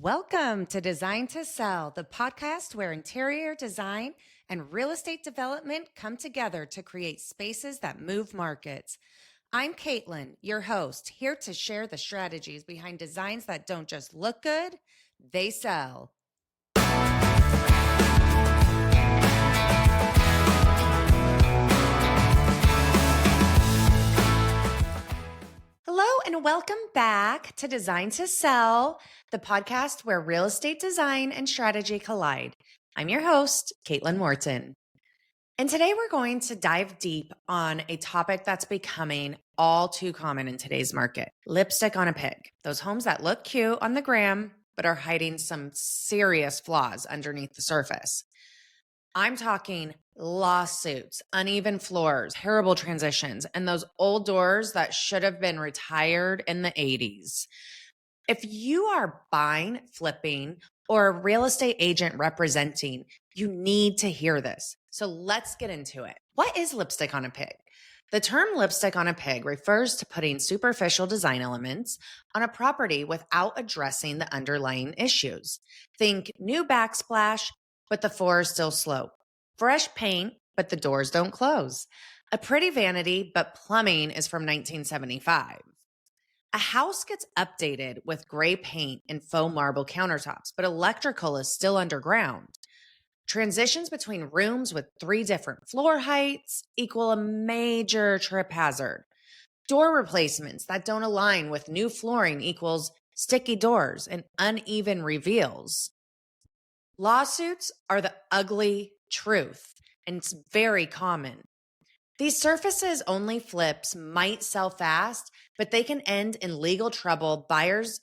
Welcome to Design to Sell, the podcast where interior design and real estate development come together to create spaces that move markets. I'm Caitlin, your host, here to share the strategies behind designs that don't just look good, they sell. Hello, and welcome back to Design to Sell, the podcast where real estate design and strategy collide. I'm your host, Caitlin Morton. And today we're going to dive deep on a topic that's becoming all too common in today's market: lipstick on a pig. Those homes that look cute on the gram, but are hiding some serious flaws underneath the surface. I'm talking lawsuits, uneven floors, terrible transitions, and those old doors that should have been retired in the 80s. If you are buying, flipping, or a real estate agent representing, you need to hear this. So let's get into it. What is lipstick on a pig? The term lipstick on a pig refers to putting superficial design elements on a property without addressing the underlying issues. Think new backsplash, but the floors still slope. Fresh paint, but the doors don't close. A pretty vanity, but plumbing is from 1975. A house gets updated with gray paint and faux marble countertops, but electrical is still underground. Transitions between rooms with 3 different floor heights equal a major trip hazard. Door replacements that don't align with new flooring equals sticky doors and uneven reveals. Lawsuits are the ugly truth, and it's very common. These surfaces only flips might sell fast, but they can end in legal trouble. Buyers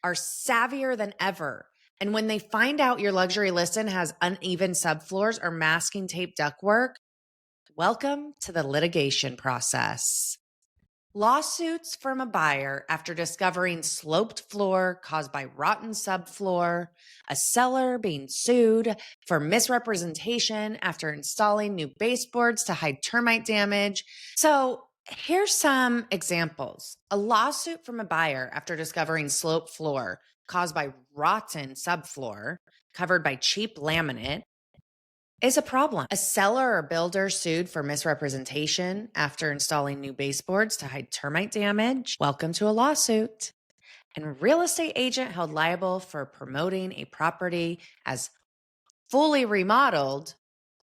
are savvier than ever. And when they find out your luxury listing has uneven subfloors or masking tape ductwork, welcome to the litigation process. Lawsuits from a buyer after discovering sloped floor caused by rotten subfloor, a seller being sued for misrepresentation after installing new baseboards to hide termite damage. So here's some examples. A lawsuit from a buyer after discovering sloped floor caused by rotten subfloor covered by cheap laminate is a problem. A seller or builder sued for misrepresentation after installing new baseboards to hide termite damage. Welcome to a lawsuit. And real estate agent held liable for promoting a property as fully remodeled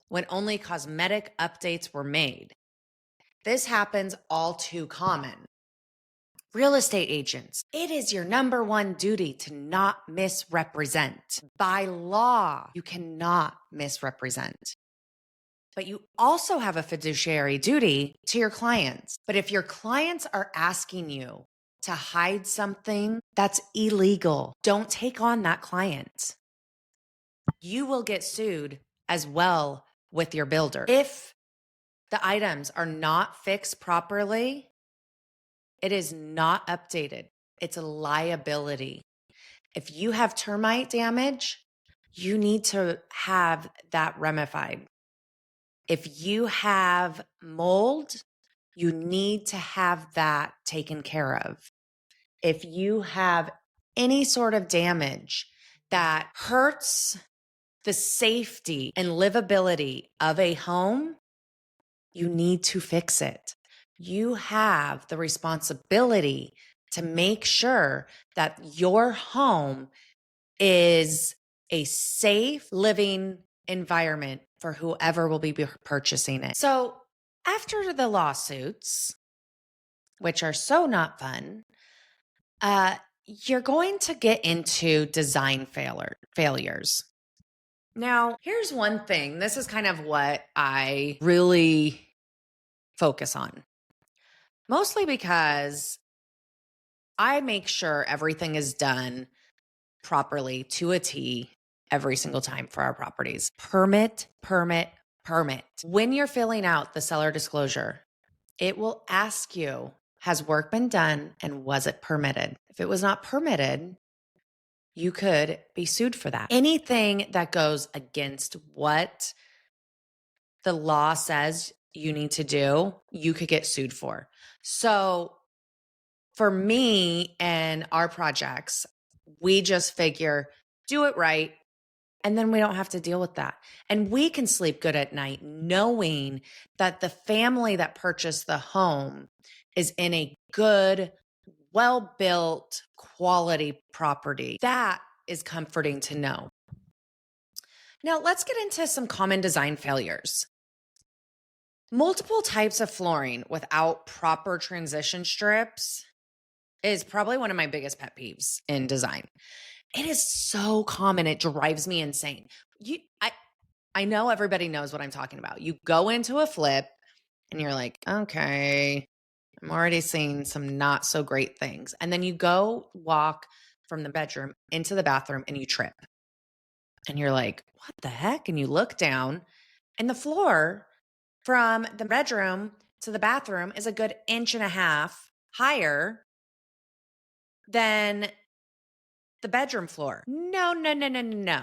when only cosmetic updates were made. This happens all too common. Real estate agents, it is your number one duty to not misrepresent. By law, you cannot misrepresent. But you also have a fiduciary duty to your clients. But if your clients are asking you to hide something, that's illegal. Don't take on that client. You will get sued as well with your builder. If the items are not fixed properly, it is not updated. It's a liability. If you have termite damage, you need to have that ramified. If you have mold, you need to have that taken care of. If you have any sort of damage that hurts the safety and livability of a home, you need to fix it. You have the responsibility to make sure that your home is a safe living environment for whoever will be purchasing it. So after the lawsuits, which are so not fun, you're going to get into design failures. Now, here's one thing. This is kind of what I really focus on. Mostly because I make sure everything is done properly to a T every single time for our properties. Permit. When you're filling out the seller disclosure, it will ask you, has work been done and was it permitted? If it was not permitted, you could be sued for that. Anything that goes against what the law says you need to do, you could get sued for. So for me and our projects, We just figure, do it right, and then we don't have to deal with that. And we can sleep good at night knowing that the family that purchased the home is in a good, well-built, quality property. That is comforting to know. Now, let's get into some common design failures. Multiple types of flooring without proper transition strips is probably one of my biggest pet peeves in design. It is so common. It drives me insane. I know everybody knows what I'm talking about. You go into a flip and you're like, okay, I'm already seeing some not so great things. And then you go walk from the bedroom into the bathroom and you trip. And you're like, what the heck? And you look down and the floor from the bedroom to the bathroom is a good inch and a half higher than the bedroom floor. No, no, no, no, no, no.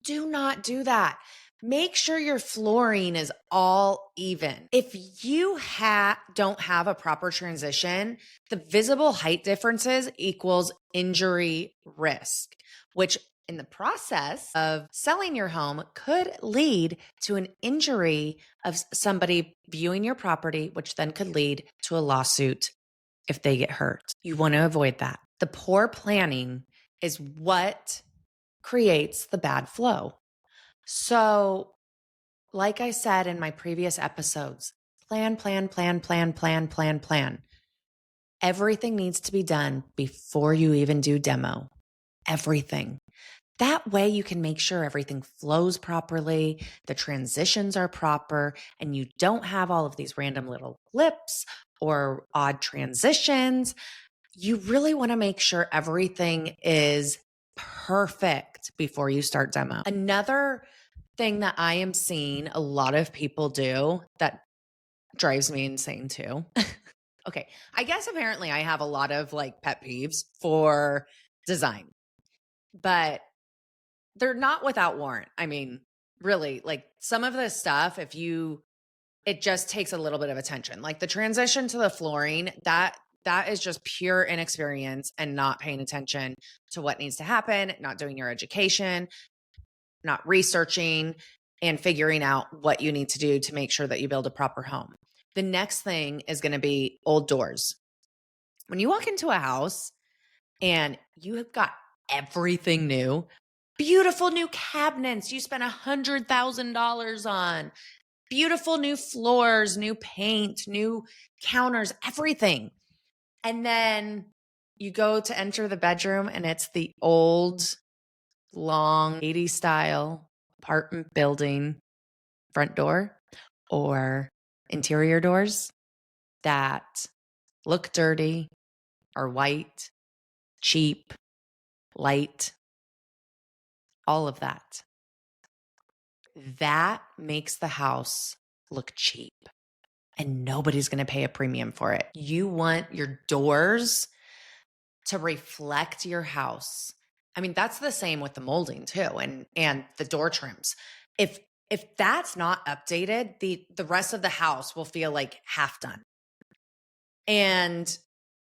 Do not do that. Make sure your flooring is all even. If you don't have a proper transition, the visible height differences equals injury risk, which in the process of selling your home could lead to an injury of somebody viewing your property, which then could lead to a lawsuit if they get hurt. You want to avoid that. The poor planning is what creates the bad flow. So, like I said in my previous episodes, plan, plan, plan, plan, plan, plan, plan. Everything needs to be done before you even do demo. Everything. That way you can make sure everything flows properly, the transitions are proper, and you don't have all of these random little blips or odd transitions. You really want to make sure everything is perfect before you start demo. Another thing that I am seeing a lot of people do that drives me insane too. Okay, I guess apparently I have a lot of like pet peeves for design, but they're not without warrant. I mean, really, like some of this stuff, it just takes a little bit of attention. Like the transition to the flooring, that is just pure inexperience and not paying attention to what needs to happen, not doing your education, not researching and figuring out what you need to do to make sure that you build a proper home. The next thing is going to be old doors. When you walk into a house and you have got everything new, beautiful new cabinets you spent $100,000 on, beautiful new floors, new paint, new counters, everything. And then you go to enter the bedroom and it's the old, long 80s style apartment building front door or interior doors that look dirty, are white, cheap, light, all of that. That makes the house look cheap and nobody's going to pay a premium for it. You want your doors to reflect your house. I mean, that's the same with the molding too, and the door trims. If that's not updated, the rest of the house will feel like half done. And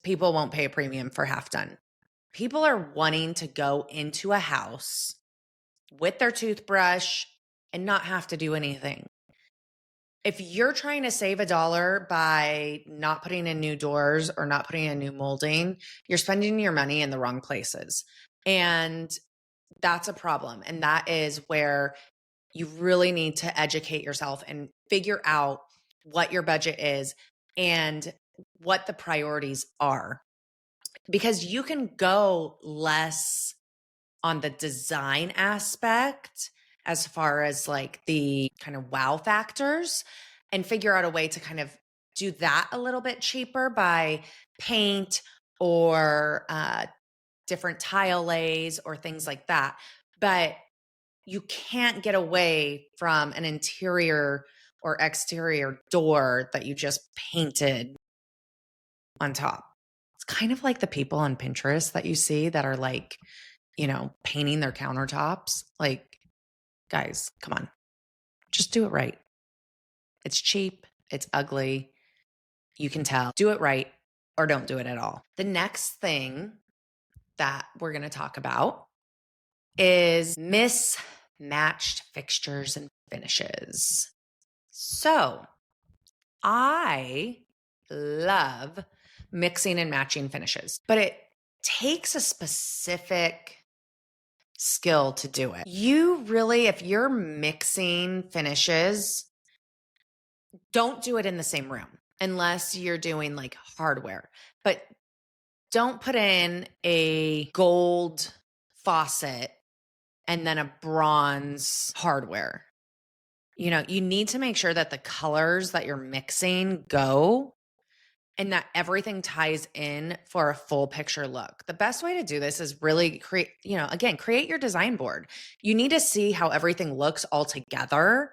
people won't pay a premium for half done. People are wanting to go into a house with their toothbrush and not have to do anything. If you're trying to save $1 by not putting in new doors or not putting in new molding, you're spending your money in the wrong places. And that's a problem. And that is where you really need to educate yourself and figure out what your budget is and what the priorities are. Because you can go less on the design aspect as far as like the kind of wow factors and figure out a way to kind of do that a little bit cheaper by paint or different tile lays or things like that. But you can't get away from an interior or exterior door that you just painted on top. It's kind of like the people on Pinterest that you see that are like, painting their countertops. Like, guys, come on, just do it right. It's cheap. It's ugly. You can tell. Do it right or don't do it at all. The next thing that we're going to talk about is mismatched fixtures and finishes. So I love mixing and matching finishes, but it takes a specific skill to do it. You really, if you're mixing finishes, don't do it in the same room unless you're doing like hardware. But don't put in a gold faucet and then a bronze hardware. You need to make sure that the colors that you're mixing go and that everything ties in for a full picture look. The best way to do this is really create your design board. You need to see how everything looks all together.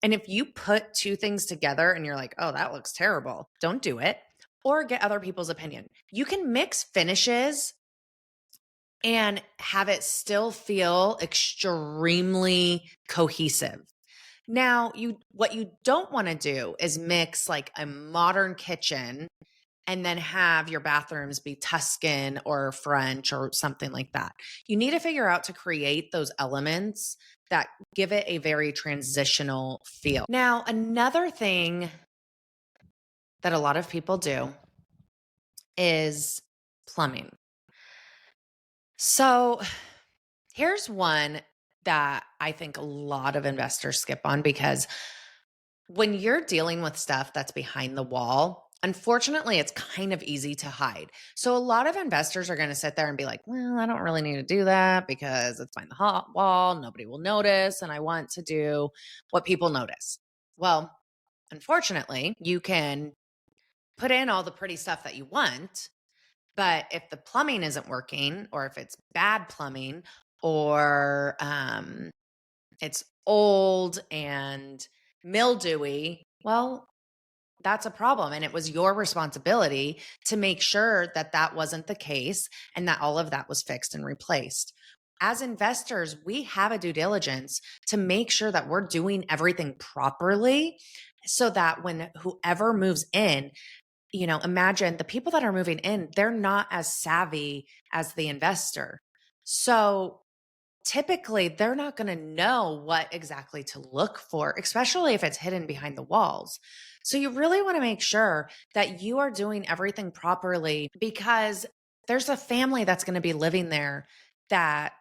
And if you put two things together and you're like, oh, that looks terrible, don't do it. Or get other people's opinion. You can mix finishes and have it still feel extremely cohesive. Now, what you don't want to do is mix like a modern kitchen and then have your bathrooms be Tuscan or French or something like that. You need to figure out to create those elements that give it a very transitional feel. Now, another thing that a lot of people do is plumbing. So here's one that I think a lot of investors skip on, because when you're dealing with stuff that's behind the wall, unfortunately, it's kind of easy to hide. So a lot of investors are going to sit there and be like, well, I don't really need to do that because it's behind the hot wall. Nobody will notice. And I want to do what people notice. Well, unfortunately, you can put in all the pretty stuff that you want, but if the plumbing isn't working, or if it's bad plumbing, or it's old and mildewy, well, that's a problem. And it was your responsibility to make sure that that wasn't the case and that all of that was fixed and replaced. As investors, we have a due diligence to make sure that we're doing everything properly so that when whoever moves in, imagine the people that are moving in, they're not as savvy as the investor. So typically they're not going to know what exactly to look for, especially if it's hidden behind the walls. So you really want to make sure that you are doing everything properly, because there's a family that's going to be living there that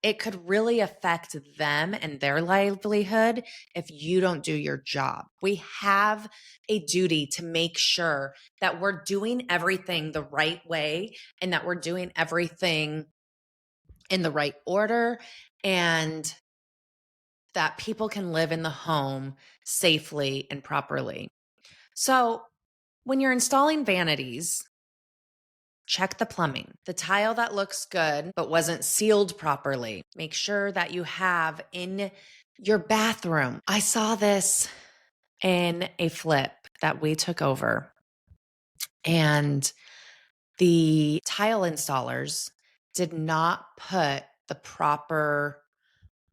it could really affect them and their livelihood if you don't do your job. We have a duty to make sure that we're doing everything the right way and that we're doing everything in the right order, and that people can live in the home safely and properly. So when you're installing vanities, check the plumbing. The tile that looks good but wasn't sealed properly, make sure that you have in your bathroom. I saw this in a flip that we took over, and the tile installers did not put the proper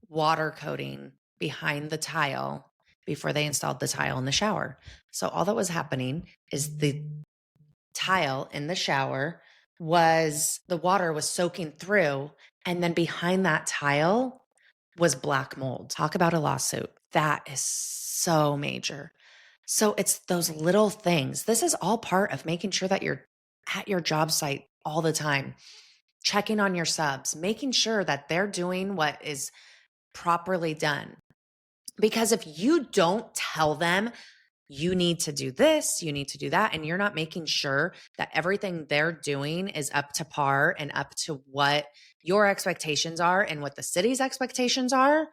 water coating behind the tile before they installed the tile in the shower. So all that was happening is the tile in the shower the water was soaking through, and then behind that tile was black mold. Talk about a lawsuit. That is so major. So it's those little things. This is all part of making sure that you're at your job site all the time, checking on your subs, making sure that they're doing what is properly done. Because if you don't tell them, you need to do this, you need to do that, and you're not making sure that everything they're doing is up to par and up to what your expectations are and what the city's expectations are,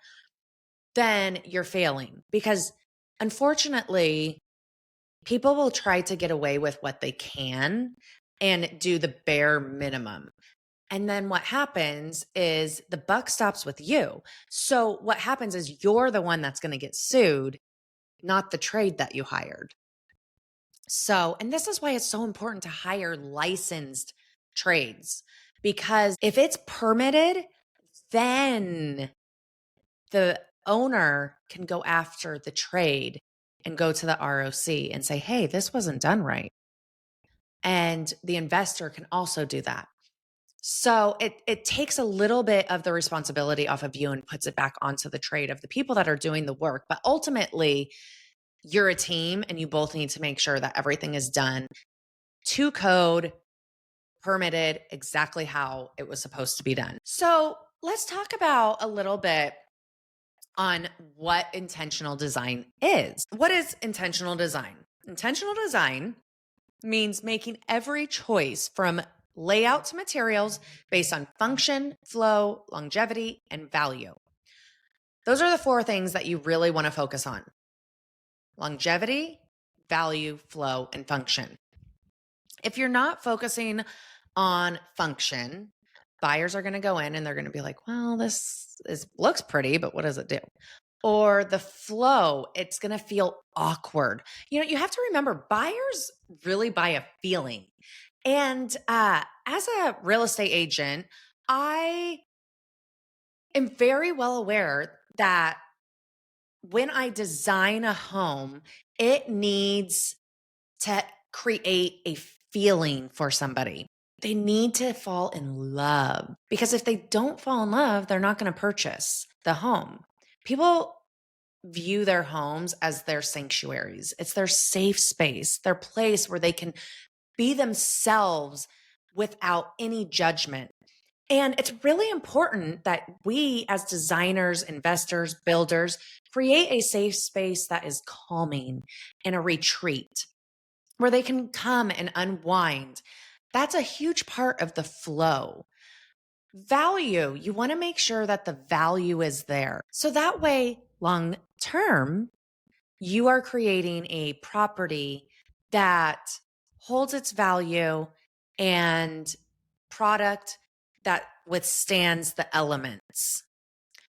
then you're failing. Because unfortunately, people will try to get away with what they can and do the bare minimum. And then what happens is the buck stops with you. So what happens is you're the one that's going to get sued, not the trade that you hired. So, and this is why it's so important to hire licensed trades, because if it's permitted, then the owner can go after the trade and go to the ROC and say, hey, this wasn't done right. And the investor can also do that. So it takes a little bit of the responsibility off of you and puts it back onto the trade of the people that are doing the work. But ultimately, you're a team and you both need to make sure that everything is done to code, permitted exactly how it was supposed to be done. So let's talk about a little bit on what intentional design is. What is intentional design? Intentional design means making every choice from layout to materials based on function, flow, longevity, and value. Those are the four things that you really want to focus on: longevity, value, flow, and function. If you're not focusing on function, buyers are going to go in and they're going to be like, well, looks pretty, but what does it do? Or the flow, it's going to feel awkward. You have to remember, buyers really buy a feeling. And as a real estate agent, I am very well aware that when I design a home, it needs to create a feeling for somebody. They need to fall in love, because if they don't fall in love, they're not going to purchase the home. People view their homes as their sanctuaries. It's their safe space, their place where they can be themselves without any judgment. And it's really important that we, as designers, investors, builders, create a safe space that is calming and a retreat where they can come and unwind. That's a huge part of the flow. Value, you want to make sure that the value is there. So that way, long term, you are creating a property that holds its value and product that withstands the elements.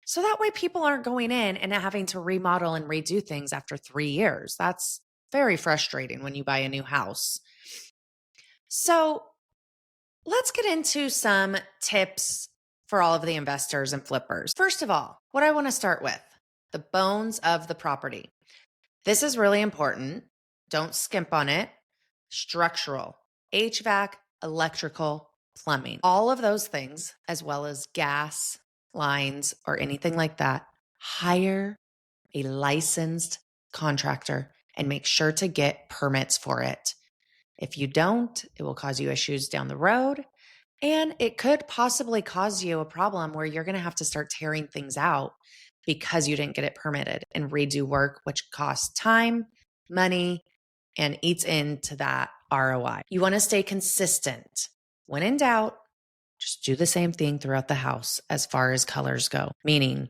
So that way people aren't going in and having to remodel and redo things after 3 years. That's very frustrating when you buy a new house. So let's get into some tips for all of the investors and flippers. First of all, what I want to start with, the bones of the property. This is really important. Don't skimp on it. Structural, HVAC, electrical, plumbing, all of those things, as well as gas lines or anything like that. Hire a licensed contractor and make sure to get permits for it. If you don't, it will cause you issues down the road. And it could possibly cause you a problem where you're going to have to start tearing things out because you didn't get it permitted and redo work, which costs time, money, and eats into that ROI. You want to stay consistent. When in doubt, just do the same thing throughout the house as far as colors go, meaning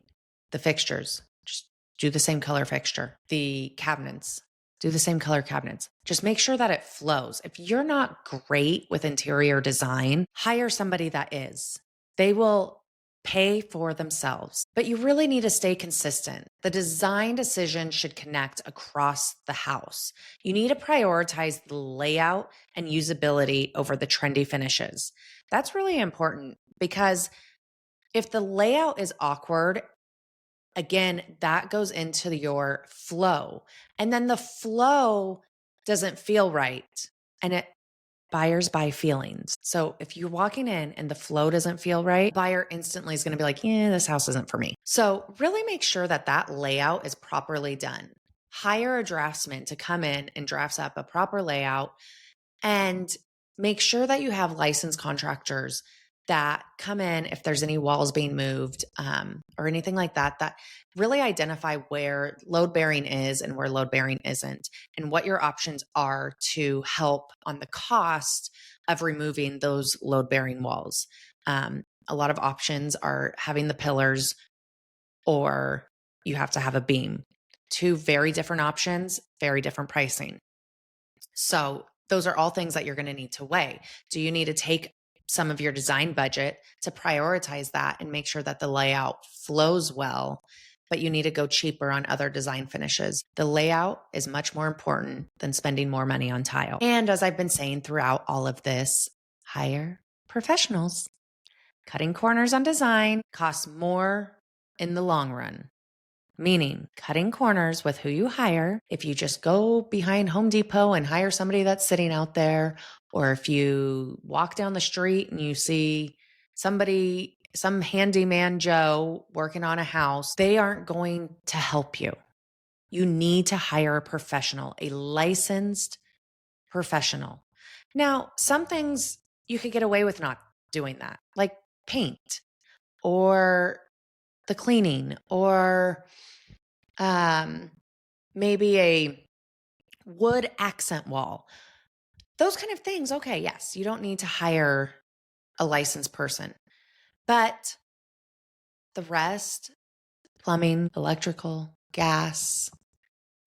the fixtures, just do the same color fixture. The cabinets, do the same color cabinets. Just make sure that it flows. If you're not great with interior design, hire somebody that is. They will pay for themselves, but you really need to stay consistent. The design decision should connect across the house. You need to prioritize the layout and usability over the trendy finishes. That's really important, because if the layout is awkward, again, that goes into your flow. And then the flow doesn't feel right. And buyers buy feelings. So if you're walking in and the flow doesn't feel right, buyer instantly is going to be like, yeah, this house isn't for me. So really make sure that that layout is properly done. Hire a draftsman to come in and drafts up a proper layout, and make sure that you have licensed contractors that come in if there's any walls being moved or anything like that, that really identify where load bearing is and where load bearing isn't, and what your options are to help on the cost of removing those load bearing walls. A lot of options are having the pillars, or you have to have a beam. Two very different options, very different pricing. So those are all things that you're going to need to weigh. Do you need to take some of your design budget to prioritize that and make sure that the layout flows well, but you need to go cheaper on other design finishes? The layout is much more important than spending more money on tile. And as I've been saying throughout all of this, hire professionals. Cutting corners on design costs more in the long run. Meaning, cutting corners with who you hire, if you just go behind Home Depot and hire somebody that's sitting out there, or if you walk down the street and you see somebody, some handyman Joe working on a house, they aren't going to help you. You need to hire a professional, a licensed professional. Now, some things you could get away with not doing that, like paint or the cleaning or maybe a wood accent wall. Those kind of things. Okay, yes, you don't need to hire a licensed person, but the rest, plumbing, electrical, gas,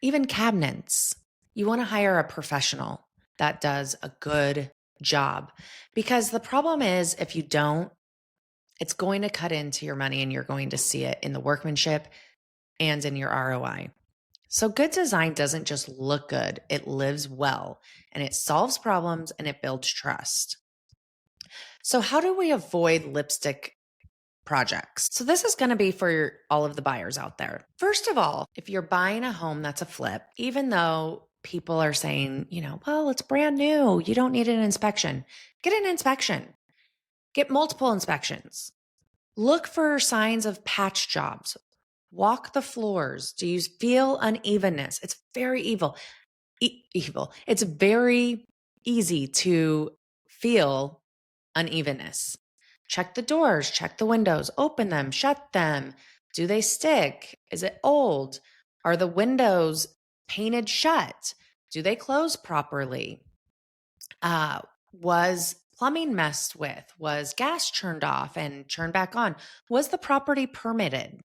even cabinets, you want to hire a professional that does a good job. Because the problem is, if you don't, it's going to cut into your money and you're going to see it in the workmanship and in your ROI. So, good design doesn't just look good, it lives well and it solves problems and it builds trust. So, how do we avoid lipstick projects? So, this is going to be for all of the buyers out there. First of all, if you're buying a home that's a flip, even though people are saying, well, it's brand new, you don't need an inspection, get an inspection, get multiple inspections. Look for signs of patch jobs. Walk the floors. Do you feel unevenness? It's very evil. It's very easy to feel unevenness. Check the doors, check the windows, open them, shut them. Do they stick? Is it old? Are the windows painted shut? Do they close properly? Was plumbing messed with? Was gas turned off and turned back on? Was the property permitted?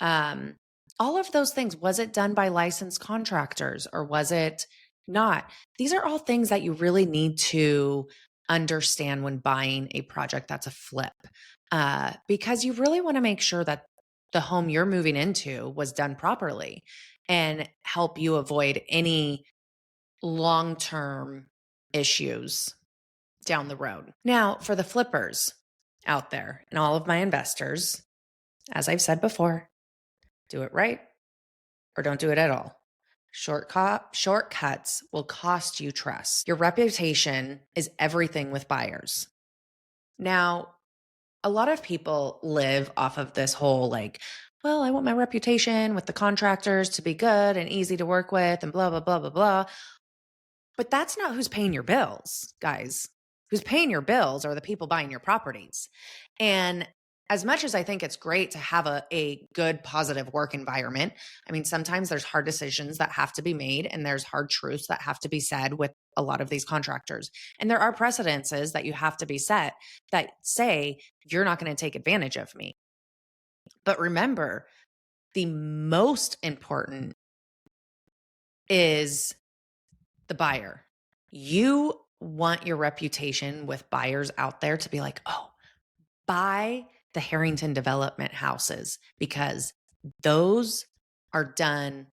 All of those things. Was it done by licensed contractors or was it not? These are all things that you really need to understand when buying a project that's a flip, because you really want to make sure that the home you're moving into was done properly and help you avoid any long-term issues down the road. Now, for the flippers out there and all of my investors, as I've said before, do it right or don't do it at all. Shortcuts will cost you trust. Your reputation is everything with buyers. Now, a lot of people live off of this whole well, I want my reputation with the contractors to be good and easy to work with and blah, blah, blah, blah, blah. But that's not who's paying your bills, guys. Who's paying your bills are the people buying your properties. And as much as I think it's great to have a good, positive work environment, I mean, sometimes there's hard decisions that have to be made and there's hard truths that have to be said with a lot of these contractors. And there are precedences that you have to be set that say, you're not going to take advantage of me. But remember, the most important is the buyer. You want your reputation with buyers out there to be like, oh, buy the Harrington development houses because those are done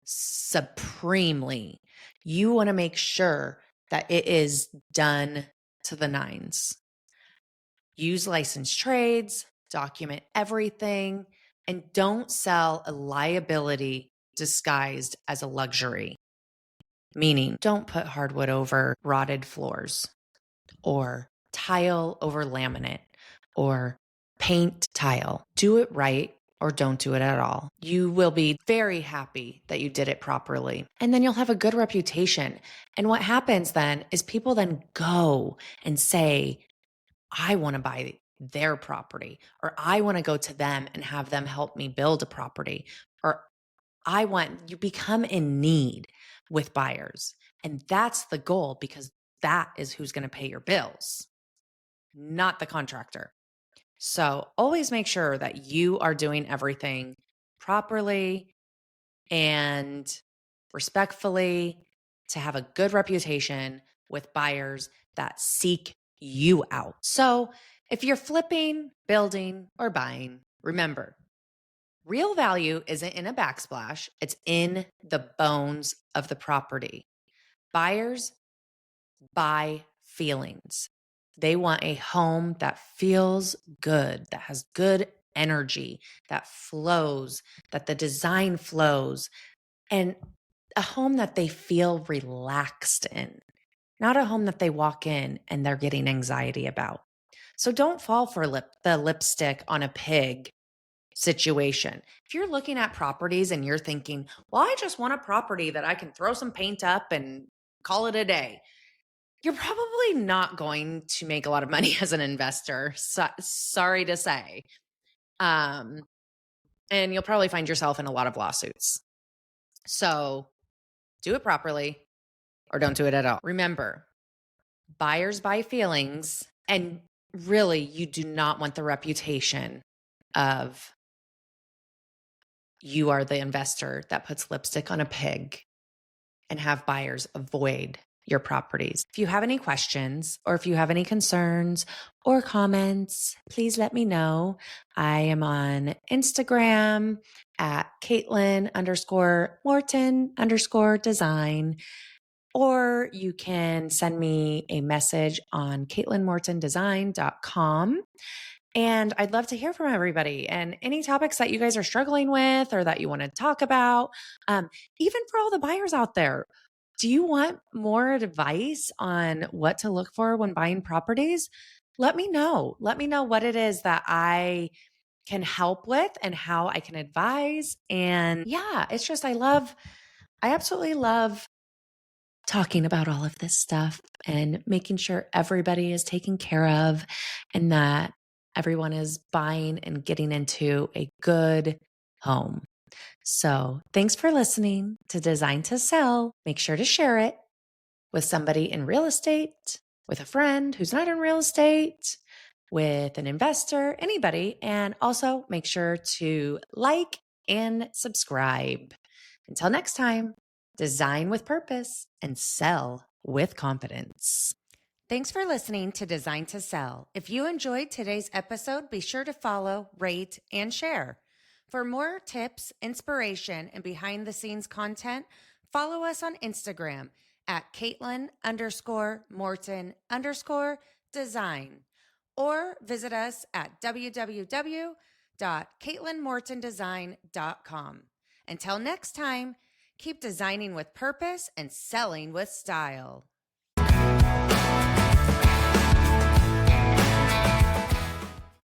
supremely. You want to make sure that it is done to the nines. Use licensed trades, document everything, and don't sell a liability disguised as a luxury. Meaning, don't put hardwood over rotted floors or tile over laminate or paint tile. Do it right or don't do it at all. You will be very happy that you did it properly. And then you'll have a good reputation. And what happens then is people then go and say, I want to buy their property, or I want to go to them and have them help me build a property, or you become in need with buyers. And that's the goal because that is who's going to pay your bills, not the contractor. So always make sure that you are doing everything properly and respectfully to have a good reputation with buyers that seek you out. So if you're flipping, building, or buying, remember, real value isn't in a backsplash, it's in the bones of the property. Buyers buy feelings. They want a home that feels good, that has good energy, that flows, that the design flows, and a home that they feel relaxed in, not a home that they walk in and they're getting anxiety about. So don't fall for the lipstick on a pig situation. If you're looking at properties and you're thinking, well, I just want a property that I can throw some paint up and call it a day, you're probably not going to make a lot of money as an investor. Sorry to say. And you'll probably find yourself in a lot of lawsuits. So do it properly or don't do it at all. Remember, buyers buy feelings, and really, you do not want the reputation of you are the investor that puts lipstick on a pig and have buyers avoid your properties. If you have any questions or if you have any concerns or comments, please let me know. I am on Instagram at Caitlin_Morton_design, or you can send me a message on CaitlinMortonDesign.com. And I'd love to hear from everybody and any topics that you guys are struggling with or that you want to talk about. Even for all the buyers out there, do you want more advice on what to look for when buying properties? Let me know. Let me know what it is that I can help with and how I can advise. And yeah, it's just, I absolutely love talking about all of this stuff and making sure everybody is taken care of and that everyone is buying and getting into a good home. So thanks for listening to Design to Sell. Make sure to share it with somebody in real estate, with a friend who's not in real estate, with an investor, anybody. And also make sure to like and subscribe. Until next time, design with purpose and sell with confidence. Thanks for listening to Design to Sell. If you enjoyed today's episode, be sure to follow, rate, and share. For more tips, inspiration, and behind the scenes content, follow us on Instagram at Caitlin_Morton_design or visit us at www.caitlinmortondesign.com. Until next time, keep designing with purpose and selling with style.